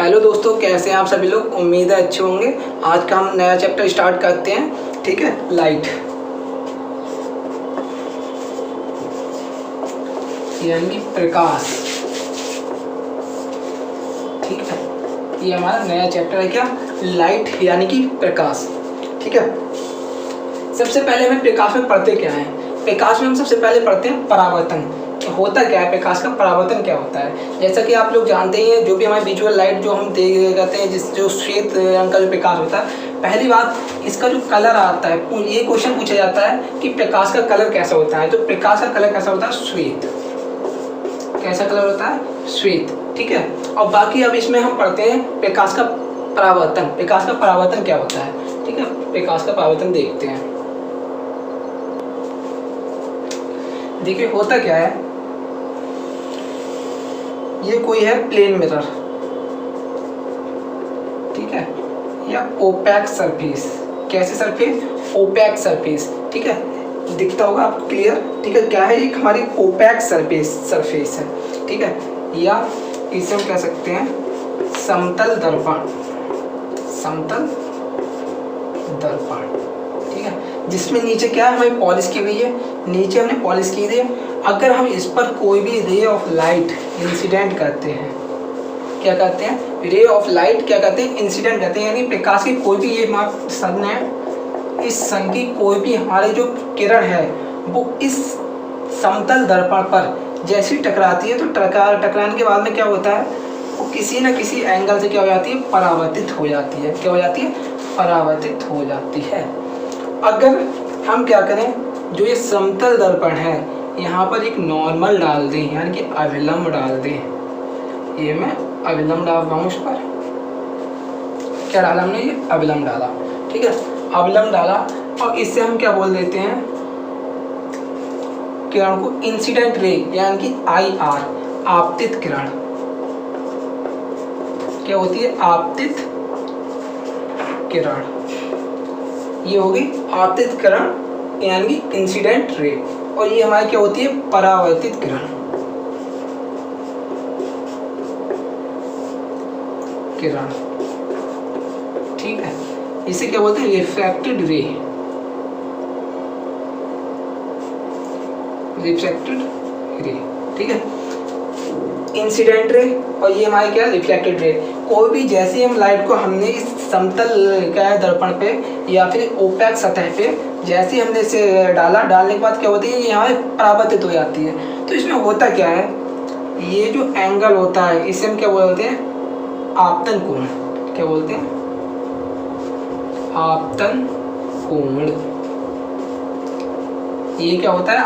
Hello दोस्तों, कैसे हैं आप सभी लोग। उम्मीद है अच्छे होंगे। आज का हम नया चैप्टर स्टार्ट करते हैं। ठीक है, लाइट यानी प्रकाश। ठीक है, ये हमारा नया चैप्टर है। क्या? लाइट यानी कि प्रकाश। ठीक है, सबसे पहले हमें प्रकाश में पढ़ते क्या है। प्रकाश में हम सबसे पहले पढ़ते हैं परावर्तन। होता क्या है प्रकाश का, परावर्तन क्या होता है। जैसा कि आप लोग जानते ही हैं, जो भी हमारे विजुअल लाइट जो हम देखते हैं, जिस जो श्वेत रंग का जो प्रकाश होता है, पहली बात इसका जो कलर आता है, ये क्वेश्चन पूछा जाता है कि प्रकाश का कलर कैसा होता है। तो प्रकाश का कलर कैसा होता है? श्वेत। कैसा कलर होता है? श्वेत। ठीक है, और बाकी अब इसमें हम पढ़ते हैं प्रकाश का परावर्तन। प्रकाश का परावर्तन क्या होता है। ठीक है, प्रकाश का परावर्तन देखते हैं। देखिए होता क्या है, ये कोई है प्लेन मिरर, ठीक है, या ओपैक सरफेस। कैसे सरफेस? Opaque surface. ठीक है, दिखता होगा आपको क्लियर। ठीक है, क्या है? एक हमारी ओपैक सरफेस है। ठीक है, या इसे हम कह सकते हैं समतल दर्पण। समतल दर्पण। ठीक है, जिसमें नीचे क्या है, हमें पॉलिश की हुई है। नीचे हमने पॉलिश की है। अगर हम इस पर कोई भी रे ऑफ लाइट इंसिडेंट करते हैं, क्या कहते हैं? रे ऑफ लाइट क्या कहते हैं? इंसिडेंट कहते हैं। यानी प्रकाश की कोई भी, ये सन है, इस सन की कोई भी हमारी जो किरण है वो इस समतल दर्पण पर जैसी टकराती है, तो टकराने के बाद में क्या होता है, वो किसी न किसी एंगल से क्या हो जाती है? परावर्तित हो जाती है। क्या हो जाती है? परावर्तित हो जाती है। अगर हम क्या करें, जो ये समतल दर्पण है यहाँ पर एक नॉर्मल डाल दें, यानी कि अभिलंब डाल दें। ये मैं अभिलंब डाल रहा हूँ इस पर। क्या डाला हमने? ये अभिलंब डाला। ठीक है, अभिलंब डाला और इससे हम क्या बोल देते हैं, किरण को इंसिडेंट रे यानी कि IR, आपतित किरण। क्या होती है? आपतित किरण। ये होगी आपतित किरण यानी कि इंसिडेंट रे। और ये हमारी क्या होती है? परावर्तित किरण। ठीक है, इसे क्या बोलते हैं? रिफ्रैक्टेड रे। रिफ्रैक्टेड रे। ठीक है, इंसिडेंट रे और ये हमारे क्या? Reflected ray. कोई भी जैसे हम लाइट को हमने इस समतल क्या है दर्पण पे या फिर ओपैक सतह पे जैसे हमने इसे डालने के बाद क्या होती है, यहाँ परावर्तित हो जाती है। तो इसमें होता क्या है, ये जो एंगल होता है इसे हम क्या बोलते हैं? आपतन कोण। क्या बोलते हैं? आपतन कोण। ये क्या होता है?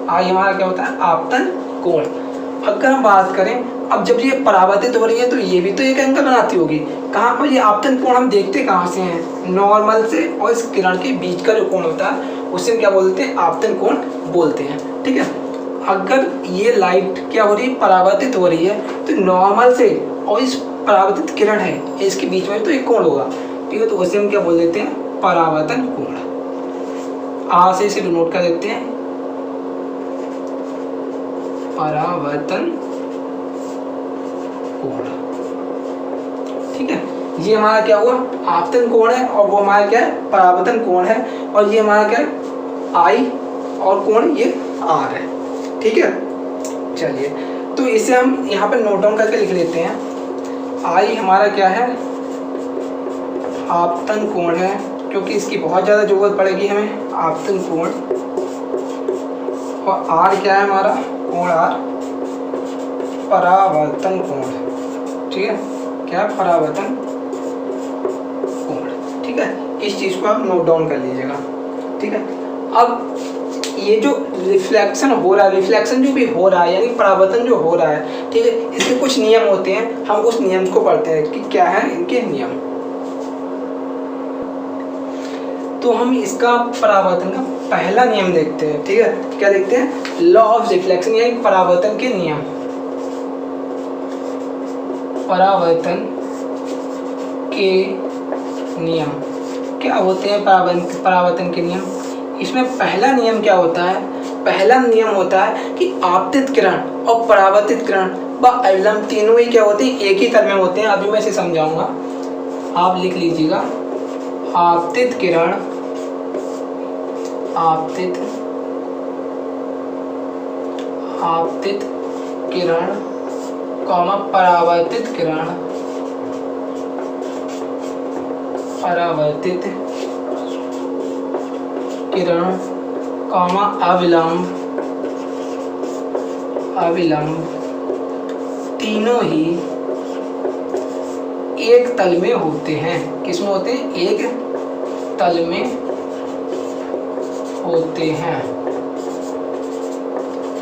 आई हमारा क्या होता है? आपतन कोण। अगर हम बात करें, अब जब ये परावर्तित हो रही है तो ये भी तो एक एंगल बनाती होगी। कहाँ पर? ये आपतन कोण हम देखते कहाँ से हैं? नॉर्मल से और इस किरण के बीच का जो कोण होता है उसे हम क्या बोलते हैं? आपतन कोण बोलते हैं। ठीक है, अगर ये लाइट क्या हो रही है? परावर्तित हो रही है, तो नॉर्मल से और इस परावर्तित किरण है इसके बीच में तो एक कोण होगा। ठीक है, तो उसे हम क्या बोल देते हैं? परावर्तन कोण। आ से इसे डिनोट कर देते हैं परावर्तन कोण। ठीक है, ये हमारा क्या हुआ? आपतन कोण है और वो हमारा क्या है? परावर्तन कोण है। और ये हमारा क्या है? I और कोण ये R है। ठीक है, चलिए तो इसे हम यहाँ पर नोट डाउन करके लिख लेते हैं। I हमारा क्या है? आपतन कोण है, क्योंकि इसकी बहुत ज़्यादा जरूरत पड़ेगी हमें, आपतन कोण। और R क्या है हमारा? कोण R, परावर्तन कोण। ठीक है, क्या? परावर्तन कोण। ठीक है, इस चीज़ को आप नोट डाउन कर लीजिएगा। ठीक है, अब ये जो रिफ्लेक्शन हो रहा है, रिफ्लेक्शन जो भी हो रहा है यानी परावर्तन जो हो रहा है, ठीक है, इसके कुछ नियम होते हैं। हम उस नियम को पढ़ते हैं कि क्या है इनके नियम। तो हम इसका परावर्तन का पहला नियम देखते हैं। ठीक है, क्या देखते हैं? लॉ ऑफ रिफ्लेक्शन यानी परावर्तन के नियम। परावर्तन के नियम क्या होते हैं? परावर्तन के नियम। इसमें पहला नियम क्या होता है? पहला नियम होता है कि आपतित किरण और परावर्तित किरण व अविलंब तीनों ही क्या होते हैं, एक ही तल में होते हैं। अभी मैं इसे समझाऊंगा, आप लिख लीजिएगा। आपतित किरण, आपतित किरण कॉमा परावर्तित किरण, परावर्तित किरण कॉमा अविलंब, तीनों ही एक तल में होते हैं। किसमें होते हैं? एक तल में होते हैं।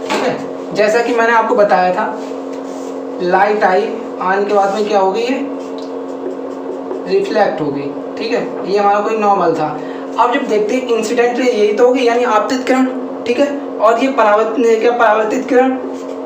ठीक है, जैसा कि मैंने आपको बताया था, लाइट आई, आने के बाद में क्या हो गई, ये रिफ्लेक्ट हो गई। ठीक है, ये हमारा कोई नॉर्मल था। अब जब देखते हैं इंसिडेंट रे, यही तो होगी, यानी आपतित किरण। ठीक है, और ये परावर्तित किरण,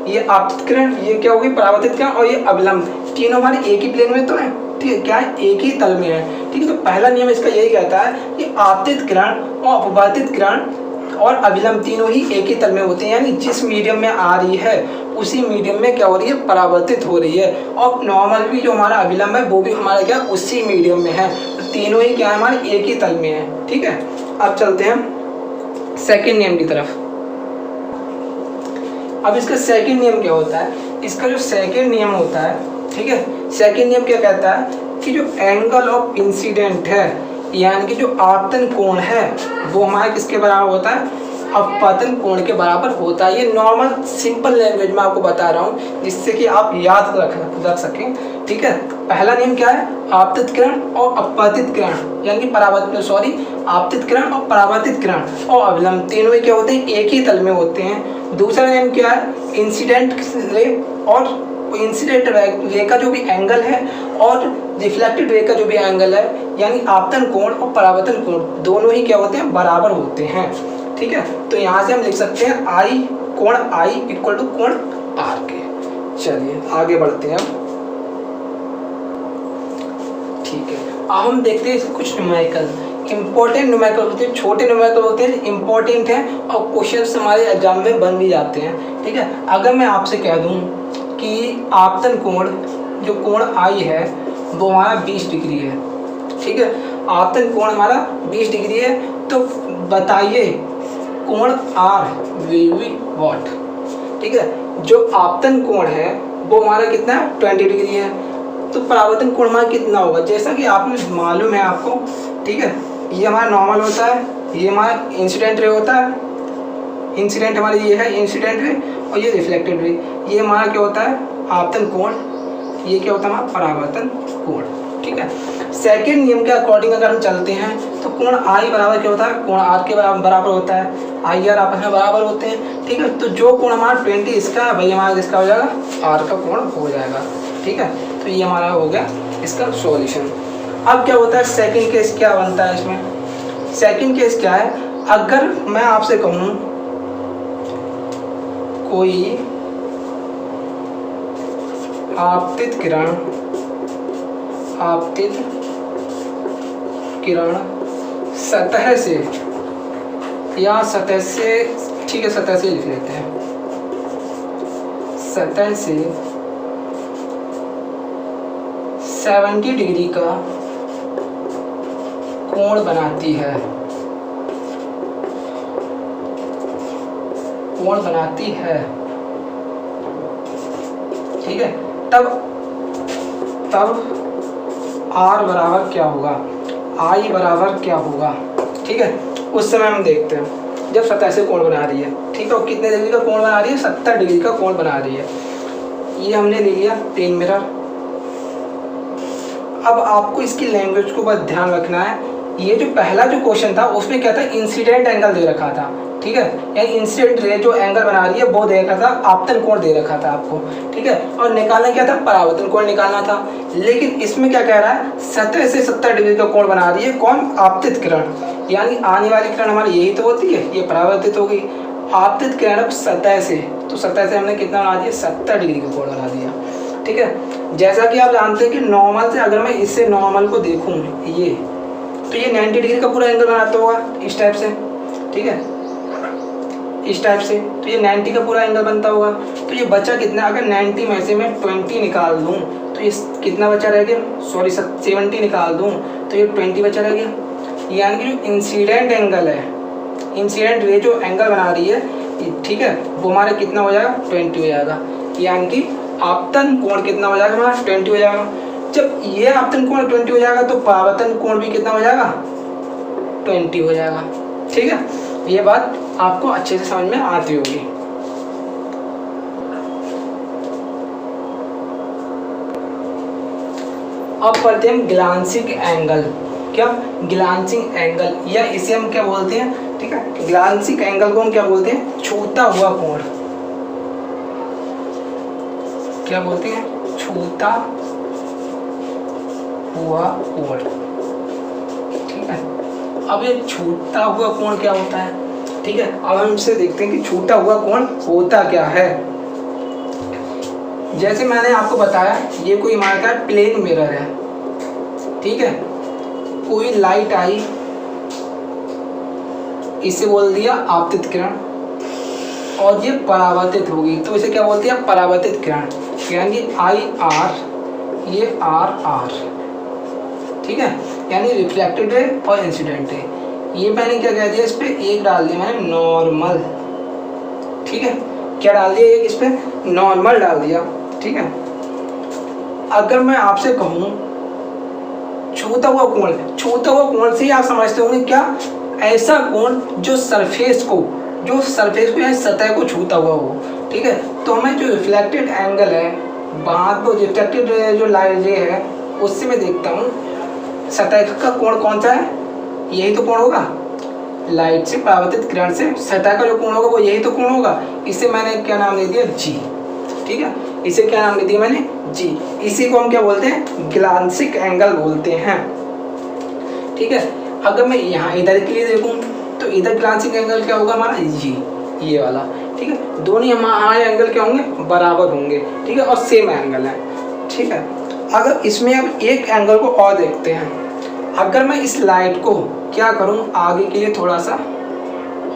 ये आपतित किरण, ये क्या होगी, परावर्तित किरण, और ये अविलंब, तीनों हमारे एक ही प्लेन में तो है। ठीक है, क्या है, एक ही तल में है। ठीक है, तो पहला नियम इसका यही कहता है कि आपतित किरण और अपवर्तित किरण और अविलंब तीनों ही एक ही तल में होते हैं, यानी जिस मीडियम में आ रही है उसी मीडियम में क्या हो रही है, परावर्तित हो रही है। और नॉर्मल भी जो हमारा अविलंब है वो भी हमारा क्या, उसी मीडियम में है। तो तीनों ही क्या है, हमारे एक ही तल में है। ठीक है, अब चलते हैं सेकंड नियम की तरफ। अब इसका सेकंड नियम क्या होता है, इसका जो सेकंड नियम होता है, ठीक है, सेकंड नियम क्या कहता है कि जो एंगल ऑफ इंसिडेंट है, यानी कि जो आपतन कोण है, वो हमारा किसके बराबर होता है, अपवर्तन कोण के बराबर होता है। ये नॉर्मल सिंपल लैंग्वेज में आपको बता रहा हूँ, जिससे कि आप याद रख सकें। ठीक है, पहला नियम क्या है, आपतित किरण और अपवर्तित किरण, यानी आपतित किरण और परावर्तित किरण और अविलंब तीनों ही क्या होते हैं, एक ही तल में होते हैं। दूसरा नियम क्या है, इंसिडेंट रे और इंसिडेंट रे का जो भी एंगल है और रिफ्लेक्टेड रे का जो भी एंगल है, यानी आपतन कोण और परावर्तन कोण दोनों ही क्या होते हैं, बराबर होते हैं। ठीक है, तो यहाँ से हम लिख सकते हैं आई, कोण आई इक्वल टू कोण आर के। चलिए आगे बढ़ते हैं। ठीक है, अब हम देखते हैं कुछ न्यूमेरिकल, इंपॉर्टेंट न्यूमेरिकल होते हैं, छोटे न्यूमेरिकल होते हैं, इंपॉर्टेंट हैं और क्वेश्चन हमारे एग्जाम में बन भी जाते हैं। ठीक है, अगर मैं आपसे कह दूं कि आपतन कोण, जो कोण आई है वो हमारा 20 डिग्री है। ठीक है, आपतन कोण हमारा 20 डिग्री है, तो बताइए कोण आर विल बी व्हाट। ठीक है, जो आपतन कोण है वो हमारा कितना है, 20 डिग्री है, तो परावर्तन कोण हमारा कितना होगा, जैसा कि आपने मालूम है आपको। ठीक है, ये हमारा नॉर्मल होता है, ये हमारा इंसिडेंट रे होता है, इंसिडेंट हमारे ये है इंसिडेंट रे, और ये रिफ्लेक्टेड रे, ये हमारा क्या होता है, आपतन कोण, ये क्या होता है हमारा परावर्तन कोण। ठीक है, सेकंड नियम के अकॉर्डिंग अगर हम चलते हैं तो कोण आई बराबर क्या होता है, कोण आर के बराबर होता है, आई आर आपस में बराबर होते हैं। ठीक है, तो जो कोण हमारा 20 इसका है, वही हमारा किसका हो जाएगा, आर का कोण हो जाएगा। ठीक है, तो ये हमारा हो गया इसका सॉल्यूशन। अब क्या होता है, सेकंड केस क्या बनता है इसमें। सेकंड केस क्या है, अगर मैं आपसे कहूँ कोई आपतित किरण सतह से, या सतह से, ठीक है सतह से लिख लेते हैं, सतह से 70 डिग्री का कोण बनाती है, कोण बनाती है। ठीक है, तब आर बराबर क्या होगा, आई बराबर क्या होगा। ठीक है, उस समय हम देखते हैं जब सतह से कोण बना रही है। ठीक है, और कितने डिग्री का कोण बना रही है, 70 डिग्री का कोण बना रही है। ये हमने ले लिया प्लेन मिरर। अब आपको इसकी लैंग्वेज को बस ध्यान रखना है। ये जो पहला जो क्वेश्चन था उसमें क्या था, इंसिडेंट एंगल दे रखा था। ठीक है, यानी इंसिडेंट रे जो एंगल बना रही है वो दे रखा था, आपतन कोण दे रखा था आपको। ठीक है, और निकालना क्या था, परावर्तन कोण निकालना था। लेकिन इसमें क्या कह रहा है, सतह से 70 डिग्री का कोण बना रही है कौन, आपतित किरण, यानी आने वाली किरण हमारी यही तो होती है, ये परावर्तित हो गई। आपतित किरण सतह से, तो सतह से हमने कितना बना दिया, 70 डिग्री का कोण बना दिया। ठीक है, जैसा कि आप जानते हैं कि नॉर्मल से अगर मैं इससे नॉर्मल को देखूं ये, तो ये 90 डिग्री का पूरा एंगल बनाता होगा इस टाइप से। ठीक है, इस टाइप से, तो ये 90 का पूरा एंगल बनता होगा। तो ये बचा कितना, अगर 90 में से मैं 20 निकाल दूँ तो ये कितना बचा रह गया, सॉरी 70 निकाल दूँ तो ये 20 बचा रह गया। यानी कि जो इंसिडेंट एंगल है, इंसिडेंट रे जो एंगल बना रही है, ठीक है, वो हमारा कितना हो जाएगा, 20 हो जाएगा। यानी कि आपतन कोण कितना हो जाएगा हमारा, 20 हो जाएगा। जब ये आपतन कोण 20 हो जाएगा तो परावर्तन कोण भी कितना हो जाएगा, 20 हो जाएगा। ठीक है, ये बात आपको अच्छे से समझ में आती होगी। अब पढ़ते हैं ग्लांसिंग एंगल। क्या, ग्लांसिंग एंगल, या इसे हम क्या बोलते हैं, ठीक है, ग्लांसिंग एंगल को हम क्या बोलते हैं, छूता हुआ कोण। क्या बोलते हैं, छूता हुआ कोण। ठीक है, अब ये छूता हुआ कोण क्या होता है, ठीक है, अब हम इसे देखते हैं कि छूटा हुआ कोण होता क्या है। जैसे मैंने आपको बताया, ये कोई हमारे का प्लेन मिरर है, ठीक है, कोई लाइट आई, इसे बोल दिया आपतित किरण, और ये परावर्तित होगी तो इसे क्या बोलते हैं, परावर्तित किरण। यानी आई आर, ये आर आर, ठीक है, यानी रिफ्लेक्टेड है और इंसिडेंट है। ये मैंने क्या कह दिया, इस पर एक डाल दिया मैंने नॉर्मल, ठीक है, क्या डाल दिया, एक इस पर नॉर्मल डाल दिया। ठीक है, अगर मैं आपसे कहूँ छूता हुआ कोण, छूता हुआ कोण से ही आप समझते होंगे क्या, ऐसा कोण जो सरफेस को या सतह को छूता हुआ हो। ठीक है, तो हमें जो रिफ्लेक्टेड एंगल है, वहाँ तो रिफ्लेक्टेड जो लाइट रे है उससे मैं देखता हूँ सतह का कोण कौन सा है, यही तो कोण होगा। लाइट से परावर्तित किरण से सतह का जो कोण होगा वो यही तो कोण होगा। इसे मैंने क्या नाम दे दिया, जी। ठीक है, इसे क्या नाम दे दिया मैंने, जी। इसी को हम क्या बोलते हैं, ग्लांसिक एंगल बोलते हैं। ठीक है, अगर मैं यहाँ इधर के लिए देखूँ तो इधर ग्लांसिक एंगल क्या होगा हमारा, जी, ये वाला। ठीक है, दोनों हमारे एंगल क्या होंगे, बराबर होंगे। ठीक है, और सेम एंगल है। ठीक है, अगर इसमें अब एक एंगल को और देखते हैं, अगर मैं इस लाइट को क्या करूं, आगे के लिए थोड़ा सा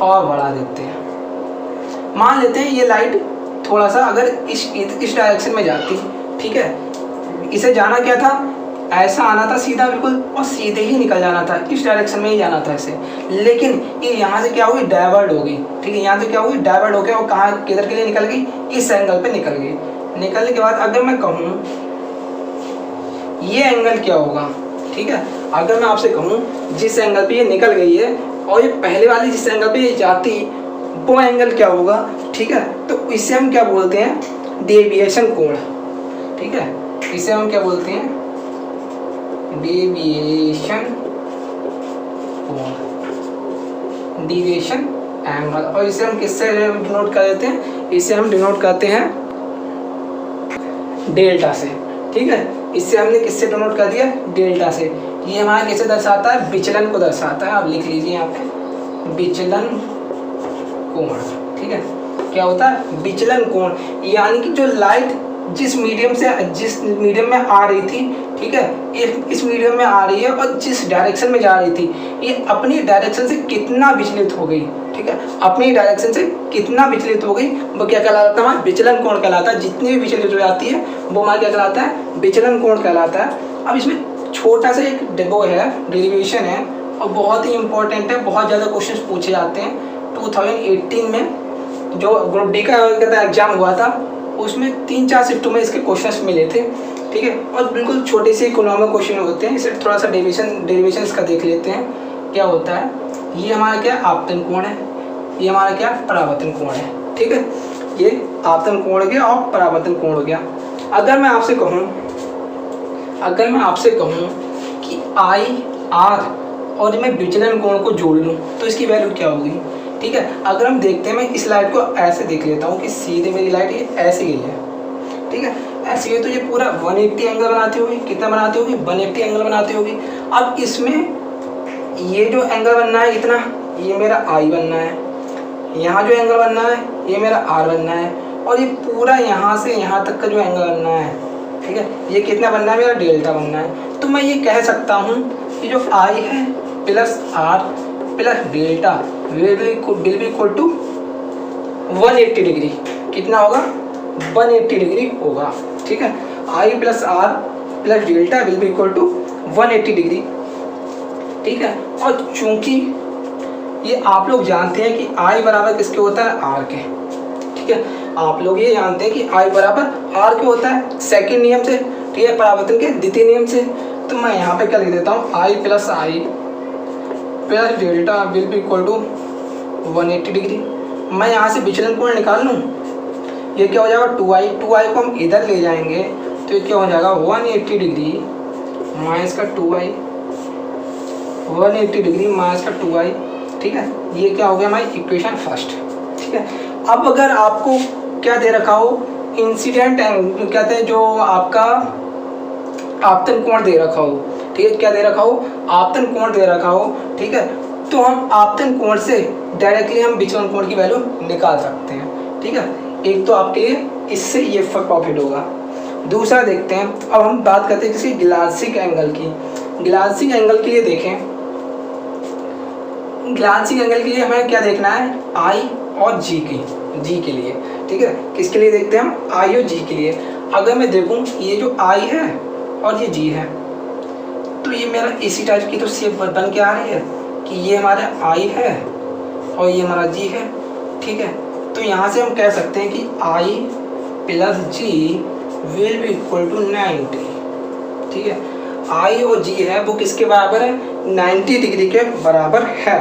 और बढ़ा देते हैं। मान लेते हैं ये लाइट थोड़ा सा अगर इस डायरेक्शन में जाती, ठीक है, इसे जाना क्या था, ऐसा आना था सीधा बिल्कुल, और सीधे ही निकल जाना था, इस डायरेक्शन में ही जाना था इसे। लेकिन ये यहाँ से क्या हुई, डाइवर्ट हो गई। ठीक है, यहाँ से क्या हुई, डाइवर्ट हो गया, और कहाँ किधर के लिए निकल गई, इस एंगल पे निकल गई। निकलने के बाद अगर मैं कहूँ ये एंगल क्या होगा, ठीक है, अगर मैं आपसे कहूँ जिस एंगल पे ये निकल गई है और ये पहले वाली जिस एंगल पे ये जाती, वो एंगल क्या होगा। ठीक है, तो इसे हम क्या बोलते हैं, डेविएशन कोण। ठीक है, इसे हम क्या बोलते हैं, डेविएशन कोण, डेविएशन एंगल। और इसे हम किससे डिनोट कर देते हैं, इसे हम डिनोट करते हैं डेल्टा से। ठीक है, इससे हमने किससे डिनोट कर दिया, डेल्टा से। ये हमारा कैसे दर्शाता है, विचलन को दर्शाता है। आप लिख लीजिए यहाँ पे, विचलन कोण। ठीक है, क्या होता है, विचलन कोण। यानी कि जो लाइट जिस मीडियम में आ रही थी, ठीक है, इस मीडियम में आ रही है, और जिस डायरेक्शन में जा रही थी, ये अपनी डायरेक्शन से कितना विचलित हो गई। ठीक है, अपनी डायरेक्शन से कितना विचलित हो गई, वो क्या कहलाता है, विचलन कोण कहलाता है। जितनी भी विचलित हो जाती है वो हमारा क्या कहलाता है, विचलन कोण कहलाता है। अब इसमें छोटा सा एक वो है, डेरिवेशन है, और बहुत ही इंपॉर्टेंट है, बहुत ज़्यादा क्वेश्चन पूछे जाते हैं। 2018 में जो ग्रुप डी का एग्जाम हुआ था, उसमें 3-4 शिफ्टों में इसके क्वेश्चंस मिले थे। ठीक है, और बिल्कुल छोटे से इकोनॉमिक क्वेश्चन होते हैं। इसे थोड़ा सा डेरिवेशन इसका देख लेते हैं क्या होता है। ये हमारा क्या आपतन कोण है, ये हमारा क्या परावर्तन कोण है। ठीक है, ये आपतन कोण हो गया और परावर्तन कोण हो गया। अगर मैं आपसे कहूँ कि आई आर और मैं विचलन कोण को जोड़ लूँ तो इसकी वैल्यू क्या होगी। ठीक है, अगर हम देखते हैं, मैं इस लाइट को ऐसे देख लेता हूँ कि सीधे मेरी लाइट ये ऐसे गई है। ठीक है, ऐसे गई तो ये पूरा 180 एंगल बनाती होगी। कितना बनाती होगी, 180 एंगल बनाती होगी। अब इसमें ये जो एंगल बनना है इतना, ये मेरा आई बनना है। यहाँ जो एंगल बनना है ये मेरा आर बनना है, और ये पूरा यहाँ से यहाँ तक का जो एंगल बनना है, ठीक है, ये कितना बनना है, मेरा डेल्टा बनना है। तो मैं ये कह सकता हूँ कि जो आई है plus R plus delta will be equal to 180 degree. कितना होगा? 180 डिग्री होगा। ठीक है, I plus R plus delta will be equal to 180 degree. ठीक है, और चूंकि ये आप लोग जानते हैं कि आई बराबर किसके होता है? आर के। ठीक है, आप लोग ये जानते हैं कि आई बराबर आर के होता है सेकंड नियम से, ठीक है, परावर्तन के द्वितीय नियम से। तो मैं यहाँ पे क्या लिख देता हूँ? I plus delta will be equal to 180 degree. मैं यहाँ से विचलन कोण निकाल लूँ, ये क्या हो जाएगा? 2i। 2i को हम इधर ले जाएंगे तो ये क्या हो जाएगा? 180 डिग्री माइनस का 2i, 180 डिग्री माइनस का 2i। ठीक है, ये क्या हो गया हमारी इक्वेशन फर्स्ट। ठीक है, अब अगर आपको क्या दे रखा हो? इंसिडेंट एंगल कहते हैं, जो आपका आपतन कोण दे रखा हो। ठीक है, क्या दे रखा हो? आपतन कोण दे रखा हो। ठीक है, तो हम आपतन कोण से डायरेक्टली हम विचलन कोण की वैल्यू निकाल सकते हैं। ठीक है, एक तो आपके लिए इससे ये प्रॉफिट होगा। दूसरा देखते हैं, अब हम बात करते हैं किसी ग्लासिक एंगल की। ग्लासिक एंगल के लिए देखें, ग्लासिक एंगल के लिए हमें क्या देखना है? आई और जी के लिए। ठीक है, किसके लिए देखते हैं हम? आई और जी के लिए। अगर मैं देखूं ये जो आई है और ये जी है, तो ये मेरा इसी टाइप की तो शेप बन के आ रही है कि ये हमारा आई है और ये हमारा जी है। ठीक है, तो यहाँ से हम कह सकते हैं कि i plus g will be equal to 90। ठीक है, आई और जी है वो किसके बराबर है? 90 डिग्री के बराबर है।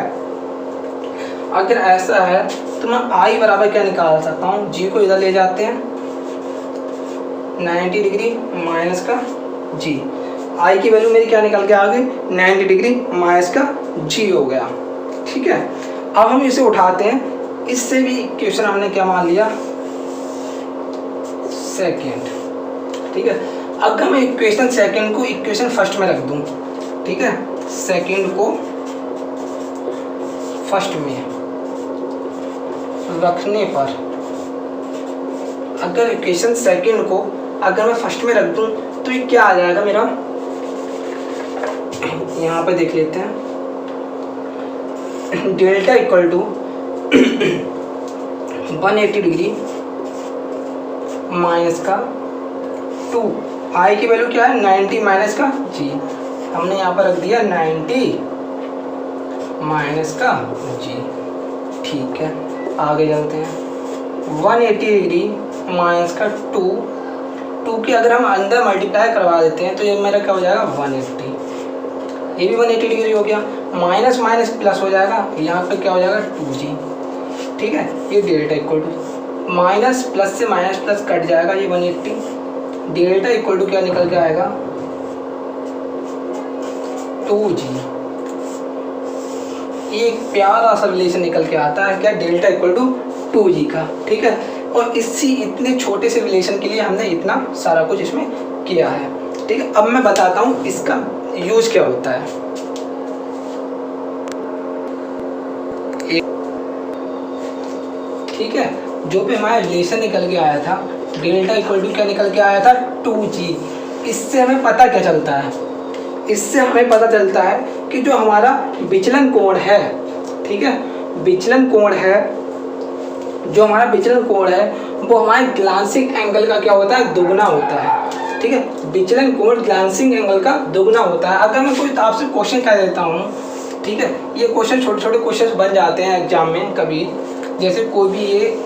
अगर ऐसा है तो मैं आई बराबर क्या निकाल सकता हूँ? जी को इधर ले जाते हैं, 90 डिग्री माइनस का जी। आई की वैल्यू मेरी क्या निकल के आ गई? 90 डिग्री माइनस का जी हो गया। ठीक है, अब हम इसे उठाते हैं, इससे भी इक्वेशन हमने क्या मान लिया? सेकेंड। ठीक है, अगर मैं इक्वेशन सेकेंड को इक्वेशन फर्स्ट में रख दूं, ठीक है, सेकेंड को फर्स्ट में रखने पर, अगर इक्वेशन सेकेंड को अगर मैं फर्स्ट में रख दूं तो ये क्या आ जाएगा मेरा? यहाँ पे देख लेते हैं, delta equal to 180 degree minus का 2। आई की वैल्यू क्या है? 90 माइनस का जी। हमने यहाँ पर रख दिया 90 माइनस का जी। ठीक है, आगे चलते हैं। 180 डिग्री माइनस का 2 के अगर हम अंदर मल्टीप्लाई करवा देते हैं तो ये मेरा क्या हो जाएगा? 180। ये भी 180 डिग्री हो गया, माइनस माइनस प्लस हो जाएगा, यहाँ पे क्या हो जाएगा? 2g। ठीक है, ये delta equal to minus plus से माइनस प्लस कट जाएगा, ये 180। डेल्टा इक्वल टू क्या निकल के आएगा? 2g। एक प्यारा सा रिलेशन निकल के आता है क्या? डेल्टा इक्वल टू 2g का। ठीक है, और इसी इतने छोटे से रिलेशन के लिए हमने इतना सारा कुछ इसमें किया है। ठीक है, अब मैं बताता हूँ इसका यूज क्या होता है। ठीक है, जो भी हमारा रिलेशन निकल के आया था, डेल्टा इक्वल टू क्या निकल के आया था? 2g। इससे हमें पता क्या चलता है? इससे हमें पता चलता है कि जो हमारा विचलन कोण है, ठीक है, विचलन कोण है, जो हमारा विचलन कोण है वो हमारे ग्लांसिंग एंगल का क्या होता है? दुगना होता है। ठीक है, विचलन कोण ग्लांसिंग एंगल का दुगना होता है। अगर मैं कोई आपसे क्वेश्चन कह देता हूँ, ठीक है, ये क्वेश्चन छोटे छोटे क्वेश्चन बन जाते हैं एग्जाम में कभी, जैसे कोई भी ये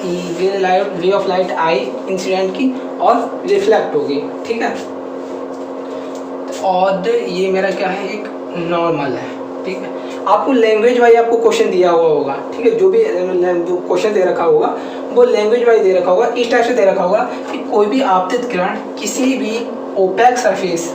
ray of light I incident की और रिफ्लेक्ट होगी। ठीक है, और ये मेरा क्या है? एक नॉर्मल है। ठीक है, आपको लैंग्वेज वाइज आपको क्वेश्चन दिया हुआ होगा। ठीक है, जो भी क्वेश्चन दे रखा होगा वो लैंग्वेज वाइज दे रखा होगा, इस टाइप से दे रखा होगा कि कोई भी आपतित किरण किसी भी ओपेक सरफेस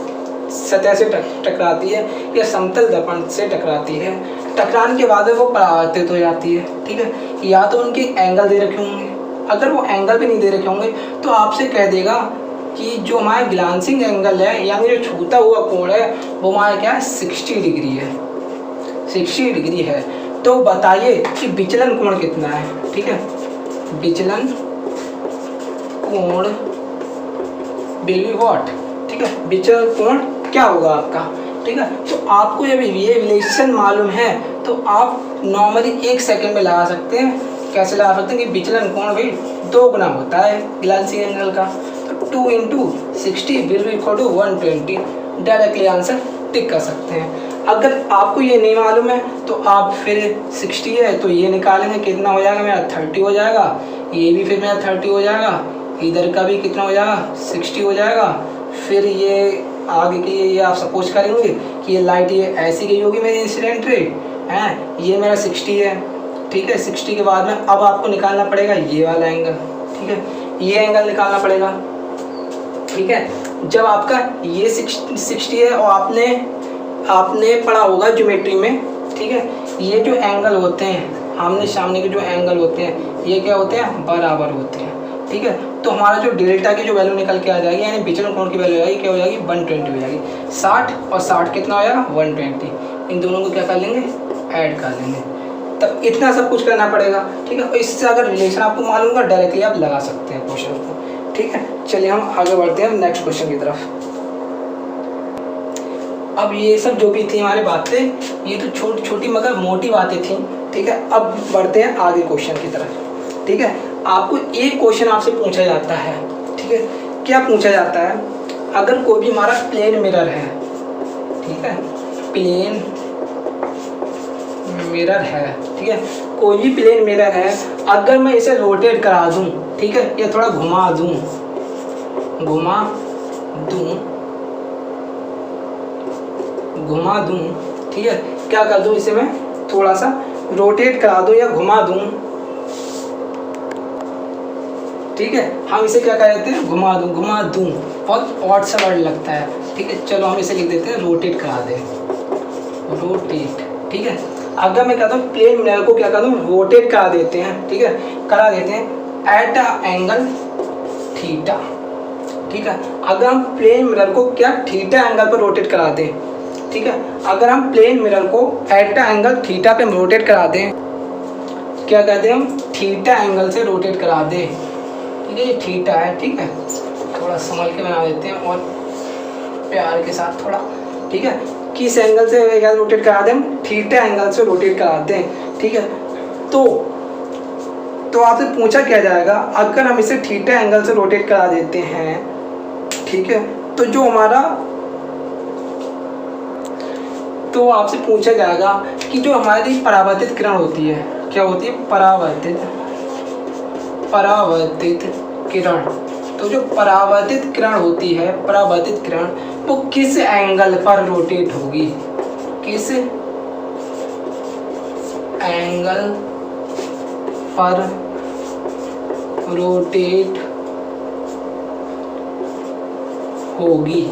सतह से टकराती है या समतल दर्पण से टकराती है, टकराने के बाद वो परावर्तित हो जाती है। ठीक है, या तो उनके एंगल दे रखे होंगे, अगर वो एंगल भी नहीं दे रखे होंगे तो आपसे कह देगा कि जो हमारा ग्लांसिंग एंगल है यानी जो छूता हुआ कोण है वो हमारा क्या है? 60 डिग्री है, 60 डिग्री है। तो बताइए कि विचलन कोण कितना है? ठीक है, विचलन कोण विल बी व्हाट? ठीक है, विचलन कोण क्या होगा आपका? ठीक है, तो आपको जब ये रिलेशन मालूम है तो आप नॉर्मली 1 सेकंड में लगा सकते हैं कैसे लगा सकते हैं कि विचलन कोण भी 2 गुना होता है ग्लासी एंगल का। तो 2 × 60 will be equal to 120। Directly answer tick कर सकते हैं। अगर आपको ये नहीं मालूम है तो आप फिर 60 है तो ये निकालेंगे, कितना हो जाएगा मेरा 30 हो जाएगा, ये भी फिर मेरा 30 हो जाएगा, इधर का भी कितना हो जाएगा 60 हो जाएगा। फिर ये आगे की ये आप सपोज करेंगे कि ये लाइट ये ऐसी गई होगी मेरी इंसिडेंट रे हैं, ये मेरा 60 है, ठीक है। 60 के बाद में अब आपको निकालना पड़ेगा ये वाला एंगल, ठीक है, ये एंगल निकालना पड़ेगा, ठीक है। जब आपका ये 60 है और आपने पढ़ा होगा ज्योमेट्री में, ठीक है, ये जो एंगल होते हैं आमने सामने के जो एंगल होते हैं ये क्या होते हैं, बराबर होते हैं, ठीक है। तो हमारा जो डेल्टा की जो वैल्यू निकल के आ जाएगी, यानी विचलन कोण की वैल्यू आएगी, क्या हो जाएगी 120 हो जाएगी। 60 और 60 कितना हो जाएगा 120, इन दोनों को क्या कर लेंगे, ऐड कर लेंगे। तब इतना सब कुछ करना पड़ेगा, ठीक है। और इससे अगर रिलेशन आपको मालूम होगा डायरेक्टली आप लगा सकते हैं क्वेश्चन को, ठीक है। चलिए हम आगे बढ़ते हैं नेक्स्ट क्वेश्चन की तरफ। अब ये सब जो भी थी हमारी बातें, ये तो छोटी छोटी मगर मोटी बातें थी, ठीक है। अब बढ़ते हैं आगे क्वेश्चन की तरफ, ठीक है। आपको एक क्वेश्चन आपसे पूछा जाता है, ठीक है। क्या पूछा जाता है, अगर कोई भी हमारा प्लेन मिरर है, ठीक है, प्लेन मिरर है, ठीक है, कोई भी प्लेन मिरर है, अगर मैं इसे रोटेट करा दूं, ठीक है, या थोड़ा घुमा दूं, ठीक है, क्या कर दूं, इसे मैं थोड़ा सा रोटेट करा दूं या घुमा दूं, ठीक है। हम इसे क्या कहते हैं, घुमा दूं। बहुत ऑड सा वर्ड लगता है, ठीक है। चलो हम इसे लिख देते हैं रोटेट करा दें, रोटेट, ठीक है। अगर मैं कहता हूँ प्लेन मिरर को क्या कर दूं, रोटेट करा देते हैं, ठीक है, करा देते हैं एट अ एंगल थीटा, ठीक है। अगर हम प्लेन मिरर को क्या थीटा एंगल पर रोटेट करा दें, ठीक है, अगर हम प्लेन मिरर को एट अ एंगल थीटा पे रोटेट करा दें, क्या कहते हैं हम, थीटा एंगल से रोटेट करा दें, ठीक है, ये थीटा है, ठीक है। थोड़ा संभल के बना देते हैं और प्यार के साथ थोड़ा, ठीक है। किस एंगल से रोटेट करा दें, थीटा एंगल से रोटेट करा दें, ठीक है। तो आपसे पूछा क्या जाएगा, अगर हम इसे थीटा एंगल से रोटेट करा देते हैं, ठीक है, तो जो हमारा, तो आपसे पूछा जाएगा कि जो हमारी परावर्तित किरण होती है, क्या होती है, परावर्तित किरण। तो जो परावर्तित किरण होती है, परावर्तित किरण, वो किस एंगल पर रोटेट होगी, किस एंगल पर रोटेट होगी,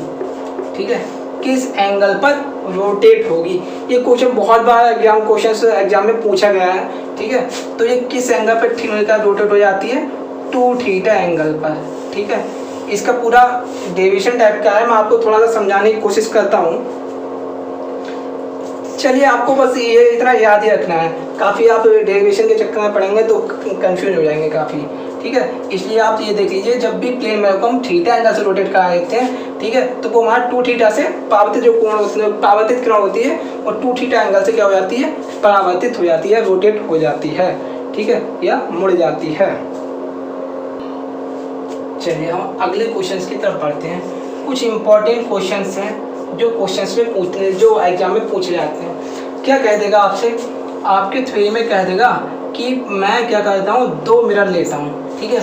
ठीक है, किस एंगल पर रोटेट होगी। ये क्वेश्चन बहुत बार एग्जाम में पूछा गया है, ठीक है। तो ये किस एंगल पर थीटा रोटेट हो जाती है, 2 थीटा एंगल पर, ठीक है। इसका पूरा डेविएशन टाइप का है, मैं आपको थोड़ा सा समझाने की कोशिश करता हूँ। चलिए, आपको बस ये इतना याद ही रखना है, काफ़ी आप डेरिवेशन के चक्कर में पढ़ेंगे तो कंफ्यूज हो जाएंगे काफ़ी, ठीक है। इसलिए आप ये देख लीजिए, जब भी प्लेन मिरर को हम थीटा एंगल से रोटेट करा देते हैं, ठीक है, तो वो हमारा 2 थीटा से परावर्तित जो कोण होती है, परावर्तित किरण होती है, और 2 थीटा एंगल से क्या हो जाती है, परावर्तित हो जाती है, रोटेट हो जाती है, ठीक है, या मुड़ जाती है। चलिए हम अगले क्वेश्चन की तरफ बढ़ते हैं। कुछ इंपॉर्टेंट क्वेश्चंस हैं जो क्वेश्चंस में पूछते, जो एग्जाम में पूछे जाते हैं। क्या कह देगा आपसे, आपके थ्योरी में कह देगा कि मैं क्या करता हूँ, 2 मिरर लेता हूँ, ठीक है,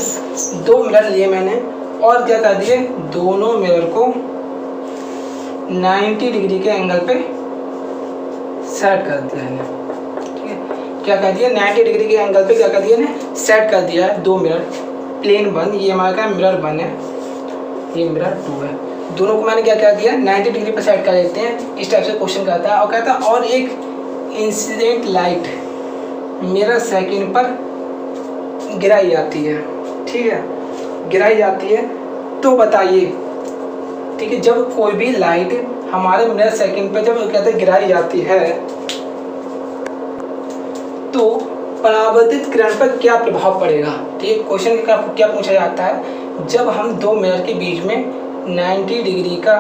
2 मिरर लिए मैंने, और क्या कर दिए, दोनों मिरर को 90 डिग्री के एंगल पे सेट कर दिया है, ठीक है। क्या कर दिया, 90 डिग्री के एंगल पे क्या कर दिया ने, सेट कर दिया है 2 मिरर, प्लेन 1, ये हमारा क्या मिरर 1 है, ये मिरर 2 है। दोनों को मैंने क्या क्या दिया, 90 डिग्री पर सेट कर देते हैं। इस टाइप से क्वेश्चन करता है, और कहता है और एक इंसिडेंट लाइट मिरर सेकंड पर गिराई जाती है, ठीक है, गिराई जाती है। तो बताइए, ठीक है, जब कोई भी लाइट हमारे मिरर सेकंड पर जब कहते हैं गिराई जाती है, तो परावर्तित किरण पर क्या प्रभाव पड़ेगा। ठीक है, क्वेश्चन का क्या पूछा जाता है, जब हम 2 मिरर के बीच में 90 डिग्री का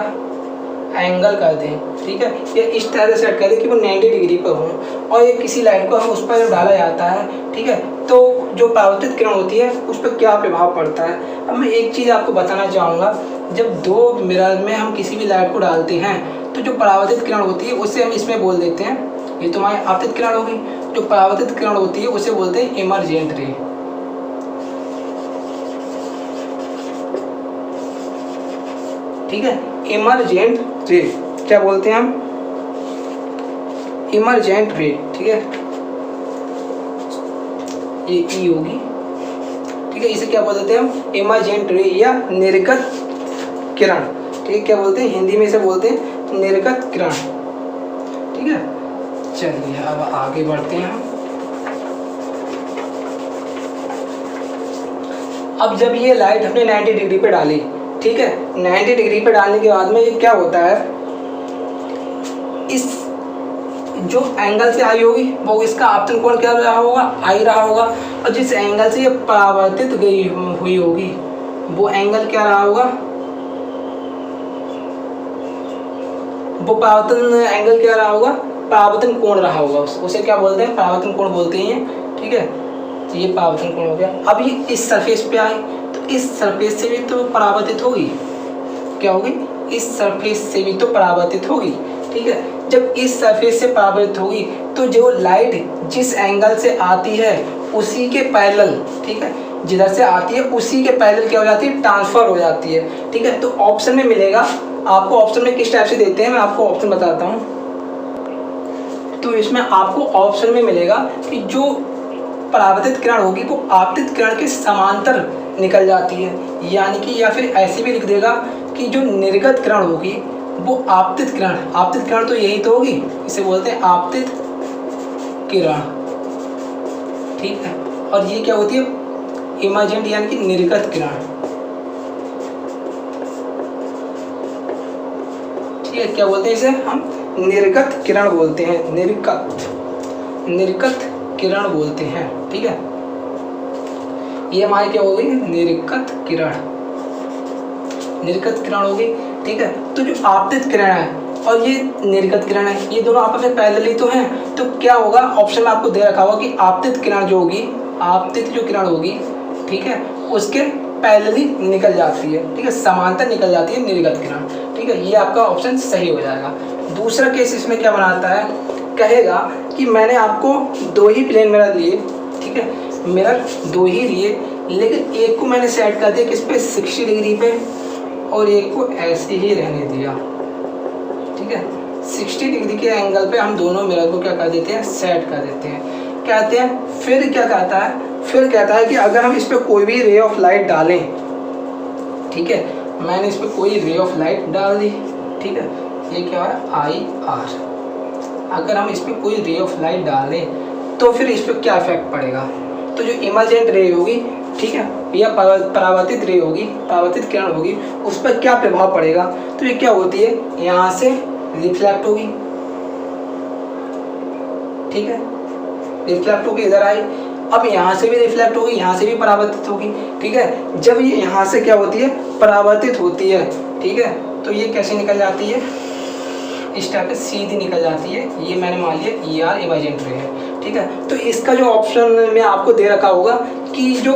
एंगल कर दें, ठीक है, या इस तरह से सेट कर दें कि वो 90 डिग्री पर हो, और ये किसी लाइट को हम उस पर डाला जाता है, ठीक है, तो जो परावर्तित किरण होती है उस पर क्या प्रभाव पड़ता है। अब मैं एक चीज़ आपको बताना चाहूँगा, जब दो मिरर में हम किसी भी लाइट को डालते हैं तो जो परावर्तित किरण होती है उसे हम इसमें बोल देते हैं, ये तो हमारी आपतित किरण होगी, जो परावर्तित किरण होती है उसे बोलते हैं इमर्जेंट रे, ठीक है, इमर्जेंट रे क्या बोलते हैं हम, इमर्जेंट रे, ठीक है, ये ई होगी, ठीक है, इसे क्या बोल देते हैं हम, इमर्जेंट रे या निर्गत किरण, ठीक है, क्या बोलते हैं हिंदी में इसे बोलते हैं निर्गत किरण, ठीक है। चलिए अब आगे बढ़ते हैं हम। अब जब ये लाइट हमने 90 डिग्री पे डाली, ठीक है, 90 डिग्री पे डालने के बाद में ये क्या होता है, इस जो एंगल से आई होगी वो इसका आपतन कोण क्या रहा होगा, आई रहा होगा, और जिस एंगल से ये परावर्तित गई हुई होगी वो एंगल क्या रहा होगा, वो परावर्तन एंगल क्या रहा होगा, परावर्तन कोण रहा होगा, उसे क्या बोलते हैं, परावर्तन कोण बोलते हैं, ठीक है, तो ये परावर्तन कोण हो गया। अब ये इस सरफेस पे आई तो इस सरफेस से भी तो परावर्तित होगी, क्या होगी, इस सरफेस से भी तो परावर्तित होगी, ठीक है, जब इस सरफेस से परावर्तित होगी तो जो लाइट जिस एंगल से आती है उसी के पैरेलल, ठीक है, जिधर से आती है उसी के पैरेलल क्या हो जाती है, ट्रांसफर हो जाती है, ठीक है। तो ऑप्शन में मिलेगा आपको, ऑप्शन में किस टाइप से देते हैं मैं आपको ऑप्शन बताता हूँ। तो इसमें आपको ऑप्शन में मिलेगा कि जो परावर्तित किरण होगी वो आपतित किरण के समांतर निकल जाती है, यानी कि, या फिर ऐसे भी लिख देगा कि जो निर्गत किरण होगी वो आपतित किरण तो यही तो होगी, इसे बोलते हैं आपतित किरण, ठीक है, और ये क्या होती है, इमर्जेंट यानी कि निर्गत किरण, ठीक है, क्या बोलते हैं इसे हम, निर्गत किरण बोलते हैं, निर्गत किरण बोलते हैं, ठीक है, ये हमारी क्या होगी, निर्गत किरण होगी, ठीक है। तो जो आपतित किरण है और ये निर्गत किरण है, ये दोनों आपस में पैरेलल तो हैं, तो क्या होगा, ऑप्शन में आपको दे रखा होगा कि आपतित किरण जो होगी, आपतित जो किरण होगी, ठीक है, उसके पैरेलली निकल जाती है, ठीक है, समांतर निकल जाती है निर्गत किरण, ठीक है, ये आपका ऑप्शन सही हो जाएगा। दूसरा केस इसमें क्या बनाता है, कहेगा कि मैंने आपको दो ही प्लेन मिरर लिए, ठीक है, मिरर दो ही लिए, लेकिन एक को मैंने सेट कर दिया किस पे, 60 डिग्री पे, और एक को ऐसे ही रहने दिया, ठीक है, 60 डिग्री के एंगल पे हम दोनों मिरर को क्या कर देते हैं, सेट कर देते हैं, कहते हैं। फिर क्या कहता है, फिर कहता है कि अगर हम इस पर कोई भी रे ऑफ लाइट डालें, ठीक है, मैंने इस पर कोई रे ऑफ लाइट डाल दी, ठीक है, ये क्या है, IR, अगर हम इस पर कोई रे ऑफ लाइट डालें तो फिर इस पर क्या इफेक्ट पड़ेगा, तो जो इमर्जेंट रे होगी, ठीक है, या परावर्तित रे होगी, परावर्तित किरण होगी, उस पर क्या प्रभाव पड़ेगा, तो ये क्या होती है, यहाँ से रिफ्लेक्ट होगी, ठीक है, रिफ्लेक्ट होगी इधर आई, अब यहाँ से भी रिफ्लेक्ट होगी, यहाँ से भी परावर्तित होगी, ठीक है, जब ये यहाँ से क्या होती है, परावर्तित होती है, ठीक है, तो ये कैसे निकल जाती है, इस टाइप से सीधी निकल जाती है, ये मैंने मान लिया ER इमर्जेंट रे है, ठीक है। तो इसका जो ऑप्शन में आपको दे रखा होगा कि जो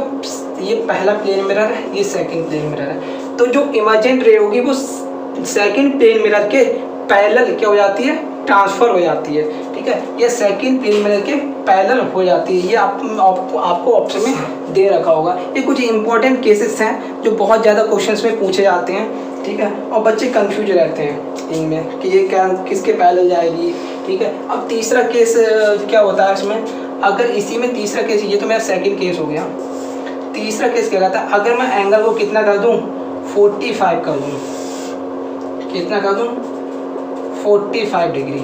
ये पहला प्लेन मिरर है, ये सेकंड प्लेन मिरर है, तो जो इमर्जेंट रे होगी वो सेकंड प्लेन मिरर के पैरेलल क्या हो जाती है, ट्रांसफर हो जाती है, ठीक है, ये सेकंड प्लेन मिरर के पैरेलल हो जाती है, ये आपको ऑप्शन में दे रखा होगा। ये कुछ इंपॉर्टेंट केसेस हैं जो बहुत ज़्यादा क्वेश्चंस में पूछे जाते हैं, ठीक है, और बच्चे कंफ्यूज रहते हैं इनमें कि ये क्या किसके पैरेलल जाएगी, ठीक है। अब तीसरा केस क्या होता है इसमें, अगर इसी में तीसरा केस, ये तो मेरा सेकंड केस हो गया, तीसरा केस क्या कहता है, अगर मैं एंगल को कितना कर दूं, 45 कर दूं, कितना कर दूं, 45 डिग्री।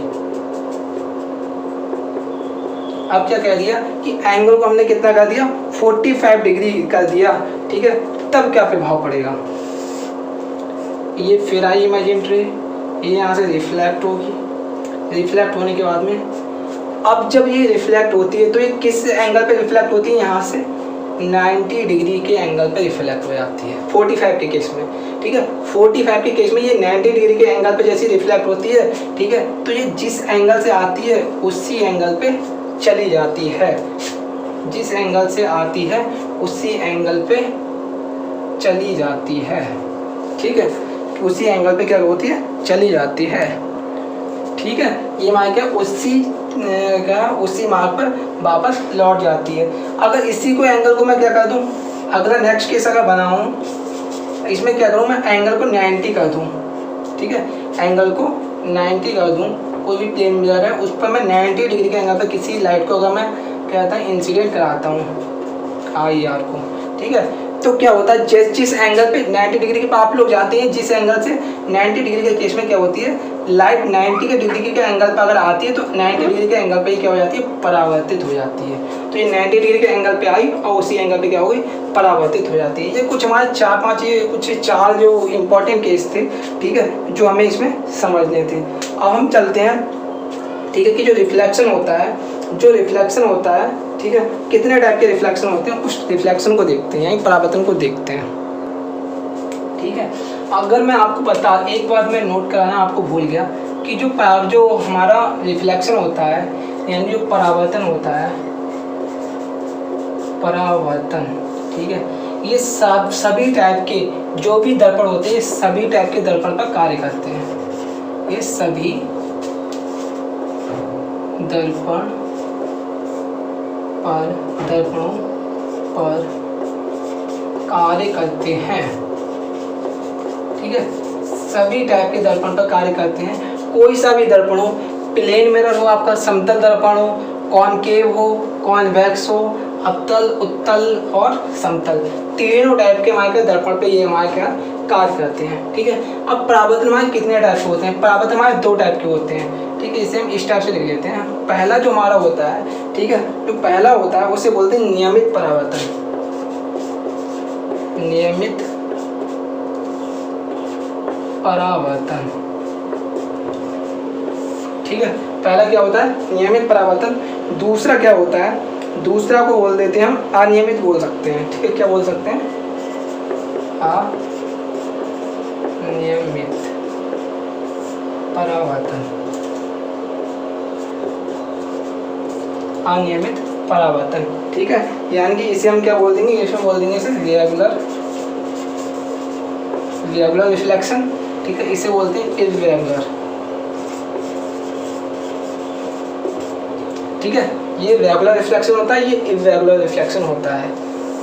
अब क्या कह दिया कि एंगल को हमने कितना कर दिया, 45 डिग्री कर दिया, ठीक है, तब क्या प्रभाव पड़ेगा, ये फिर आई इमर्जेंट रे, ये यहाँ से रिफ्लेक्ट होगी, रिफ्लेक्ट होने के बाद में अब जब ये रिफ्लेक्ट होती है तो ये किस एंगल पे रिफ्लेक्ट होती है, यहाँ से 90 डिग्री के एंगल पे रिफ्लेक्ट हो जाती है 45 के केस में, ठीक है। 45 के केस में ये 90 डिग्री के एंगल पे जैसी रिफ्लेक्ट होती है, ठीक है, तो ये जिस एंगल से आती है उसी एंगल पे चली जाती है, जिस एंगल से आती है उसी एंगल पे चली जाती है, ठीक है, उसी एंगल पे क्या होती है, चली जाती है, ठीक है। ये मार्क है उसी मार्क पर वापस लौट जाती है। अगर इसी को एंगल को मैं क्या कर दूं, अगला नेक्स्ट केस अगर बनाऊं, इसमें क्या करूं मैं, एंगल को 90 कर दूं, ठीक है, एंगल को 90 कर दूं, कोई भी प्लेन मिरर है उस पर मैं 90 डिग्री के एंगल पर किसी लाइट को अगर मैं क्या होता है इंसिडेंट कराता हूँ IR को, ठीक है, तो क्या होता है जिस एंगल पे 90 डिग्री के आप लोग जाते हैं, जिस एंगल से 90 डिग्री के केस में क्या होती है, लाइट 90 के डिग्री के एंगल पर अगर आती है तो 90 डिग्री के एंगल पे क्या हो जाती है, परावर्तित हो जाती है। तो ये 90 डिग्री के एंगल पे आई और उसी एंगल पे क्या हो गई, परावर्तित हो जाती है। ये कुछ हमारे 4-5 ये कुछ 4 जो इम्पोर्टेंट केस थे, ठीक है, जो हमें इसमें समझने थे। अब हम चलते हैं, ठीक है, कि जो रिफ्लेक्शन होता है, ठीक है, कितने टाइप के रिफ्लेक्शन होते हैं, उस रिफ्लेक्शन को देखते हैं, यानी परावर्तन को देखते हैं, ठीक है। अगर मैं आपको बता, एक बात मैं नोट कराना आपको भूल गया कि जो हमारा रिफ्लेक्शन होता है, यानी जो परावर्तन होता है, परावर्तन, ठीक है, ये सभी टाइप के जो भी दर्पण होते हैं, सभी टाइप के दर्पण पर कार्य करते हैं। ये सभी दर्पणों पर कार्य करते हैं, ठीक है, सभी टाइप के दर्पण पर कार्य करते हैं। कोई सा भी दर्पण हो, प्लेन मिरर हो, आपका समतल दर्पण हो, कॉनकेव हो, कॉन्वेक्स हो, अवतल, उत्तल और समतल, तीनों टाइप के हमारे दर्पण पे ये हमारे क्या कार्य करते हैं, ठीक है। अब परावर्तन हमारे कितने टाइप के होते हैं, परावर्तन हमारे 2 टाइप के होते हैं, ठीक है, इसे हम इस टाइप से लिख लेते हैं। पहला जो हमारा होता है, ठीक है, जो पहला होता है उसे बोलते हैं नियमित परावर्तन, नियमित परावर्तन, ठीक है, पहला क्या होता है, नियमित परावर्तन। दूसरा क्या होता है, दूसरा को बोल देते हैं हम अनियमित बोल सकते हैं, ठीक है, क्या बोल सकते हैं, अनियमित परावर्तन, अनियमित परावर्तन, ठीक है, यानी कि इसे हम क्या बोल देंगे, इसमें बोल देंगे इसे रेगुलर रिफ्लेक्शन, ठीक है, इसे बोलते हैं इर्रेगुलर, ठीक है, ये रेगुलर रिफ्लेक्शन होता है, ये इर्रेगुलर रिफ्लेक्शन होता है।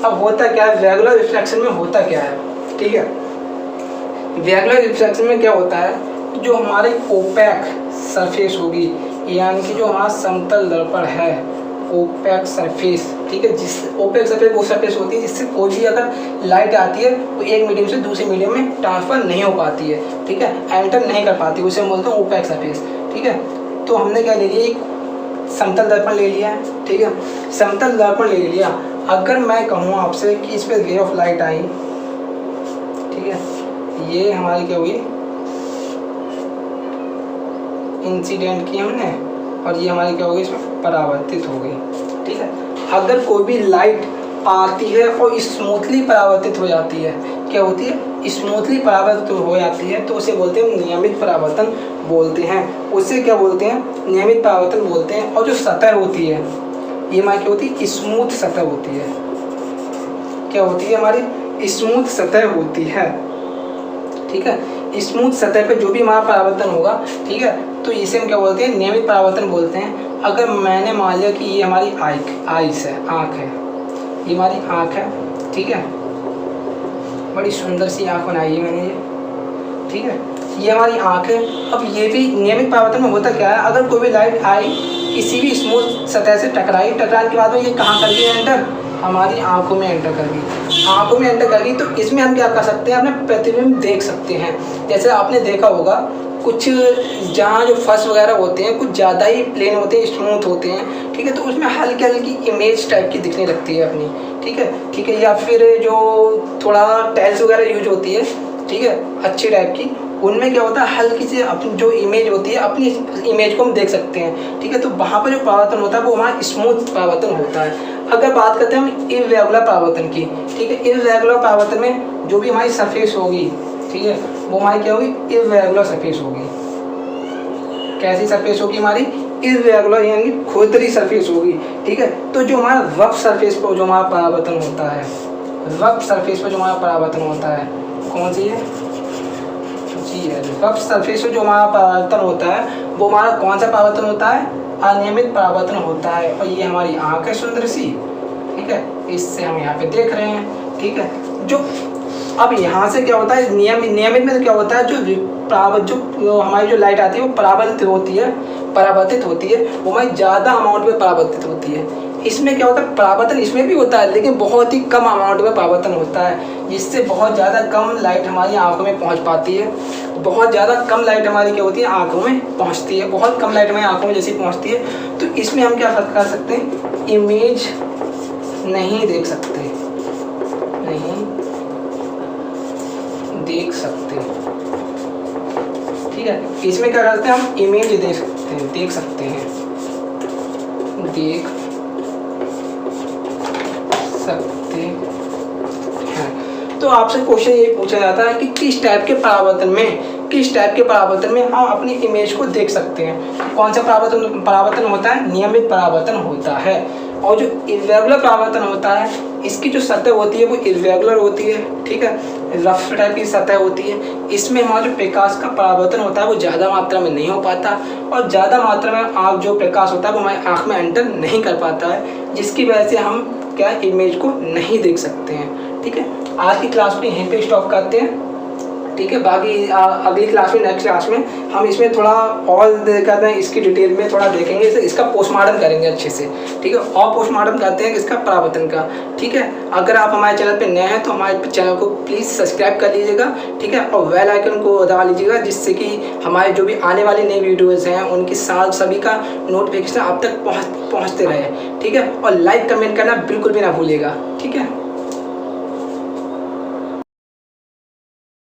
अब होता क्या है, रेगुलर रिफ्लेक्शन में होता क्या है, ठीक है, रेगुलर रिफ्लेक्शन में क्या होता है, जो हमारी ओपैक सरफेस होगी, यानी कि जो हमारा समतल दर्पण है, ओपैक सरफेस, ठीक है, जिस ओपैक सरफेस वो सरफेस होती है जिससे कोई भी अगर लाइट आती है वो एक मीडियम से दूसरे मीडियम में ट्रांसफर नहीं हो पाती है, ठीक है, एंटर नहीं कर पाती, उसे हम बोलते हैं ओपैक सरफेस, ठीक है। तो हमने क्या ले लिया, एक समतल दर्पण ले लिया है, ठीक है, समतल दर्पण ले लिया। अगर मैं कहूँ आपसे कि इस पर रे ऑफ लाइट आई, ठीक है, ये हमारी क्या हुई, इंसिडेंट की हमने, और ये हमारी क्या हो गई, इसमें परावर्तित हो गई, ठीक है। अगर कोई भी लाइट आती है और स्मूथली परावर्तित हो जाती है, क्या होती है, स्मूथली परावर्तित हो जाती है, तो उसे बोलते हैं नियमित परावर्तन बोलते हैं, उसे क्या बोलते हैं, नियमित परावर्तन बोलते हैं। और जो सतह होती है, ये हमारी क्या होती है, स्मूथ सतह होती है, क्या होती है, हमारी स्मूथ सतह होती है, ठीक है। स्मूथ सतह पे जो भी हमारा परावर्तन होगा, ठीक है, तो इसे हम क्या बोलते हैं, नियमित परावर्तन बोलते हैं। अगर मैंने मान लिया कि ये हमारी आइस है, आँख है, ये हमारी आँख है, ठीक है, बड़ी सुंदर सी आँख बनाई है मैंने ये, ठीक है, ये हमारी आँख है। अब ये भी नियमित परावर्तन में होता क्या है, अगर कोई भी लाइट आई किसी भी स्मूथ सतह से टकराने के बाद में ये कहाँ कर गई एंटर, हमारी आंखों में एंटर कर गई, आंखों में एंटर कर गई, तो इसमें हम क्या कर सकते हैं, अपने प्रतिबिंब देख सकते हैं। जैसे आपने देखा होगा कुछ जहाँ जो फर्श वगैरह होते हैं कुछ ज़्यादा ही प्लेन होते हैं, स्मूथ होते हैं, ठीक है, तो उसमें हल्की हल्की इमेज टाइप की दिखने लगती है अपनी, ठीक है, या फिर जो थोड़ा टाइल्स वगैरह यूज होती है, ठीक है, अच्छी टाइप की, उनमें क्या होता है, हल्की सी अपनी जो इमेज होती है, अपनी इमेज को हम देख सकते हैं, ठीक है। तो वहाँ पर जो परावर्तन होता है वो हमारा स्मूथ परावर्तन होता है। अगर बात करते हैं हम इर्रेगुलर परावर्तन की, ठीक है, इर्रेगुलर परावर्तन में जो भी हमारी सरफेस होगी, ठीक है, वो हमारी क्या होगी, इर्रेगुलर सरफेस होगी। कैसी सरफेस होगी हमारी, इर्रेगुलर यानी खोखली सरफेस होगी, ठीक है। तो जो हमारा रफ सरफेस पर जो हमारा परावर्तन होता है, रफ सरफेस पर जो हमारा परावर्तन होता है, कौन सी है जी है, रफ सरफेस पर जो हमारा परावर्तन होता है वो हमारा कौन सा परावर्तन होता है, अनियमित परावर्तन होता है। और ये हमारी आँख है सुंदर सी, ठीक है, इससे हम यहाँ पे देख रहे हैं, ठीक है। जो अब यहाँ से क्या होता है, नियमित में क्या होता है, जो हमारी जो लाइट आती है वो परावर्तित होती है, वो हमारी ज़्यादा अमाउंट में परावर्तित होती है। इसमें क्या होता है, परावर्तन इसमें भी होता है लेकिन बहुत ही कम अमाउंट में परावर्तन होता है, जिससे बहुत ज़्यादा कम लाइट हमारी आँखों में पहुँच पाती है। बहुत ज़्यादा कम लाइट हमारी क्या होती है, आँखों में पहुँचती है, बहुत कम लाइट हमारी आँखों में जैसी पहुँचती है। तो इसमें हम क्या फर्क कर सकते हैं, इमेज नहीं देख सकते, ठीक है। इसमें क्या करते हैं, हम इमेज देख सकते हैं। तो आपसे क्वेश्चन ये पूछा जाता है कि किस टाइप के परावर्तन में हम अपनी इमेज को देख सकते हैं। कौन सा परावर्तन होता है, नियमित परावर्तन होता है। और जो इर्रेगुलर परावर्तन होता है, इसकी जो सतह होती है वो इर्रेगुलर होती है, ठीक है, रफ टाइप की सतह होती है। इसमें हमारा जो प्रकाश का परावर्तन होता है वो ज़्यादा मात्रा में नहीं हो पाता, और ज़्यादा मात्रा में आँख जो प्रकाश होता है वो हमारी आँख में एंटर नहीं कर पाता है, जिसकी वजह से हम क्या इमेज को नहीं देख सकते हैं, ठीक है। आज की क्लास में यहीं पे स्टॉप करते हैं, ठीक है। बाकी अगली क्लास में, नेक्स्ट क्लास में हम इसमें थोड़ा और कहते हैं, इसकी डिटेल में थोड़ा देखेंगे, इसका पोस्टमार्टम करेंगे अच्छे से, ठीक है। और पोस्टमार्टम करते हैं इसका परावर्तन का, ठीक है। अगर आप हमारे चैनल पे नए हैं तो हमारे चैनल को प्लीज़ सब्सक्राइब कर लीजिएगा, ठीक है, और बेल आइकन को दबा लीजिएगा, जिससे कि हमारे जो भी आने वाली नई वीडियोज़ हैं उनकी सभी का नोटिफिकेशन आप तक पहुँचते रहे, ठीक है। और लाइक कमेंट करना बिल्कुल भी ना भूलिएगा, ठीक है।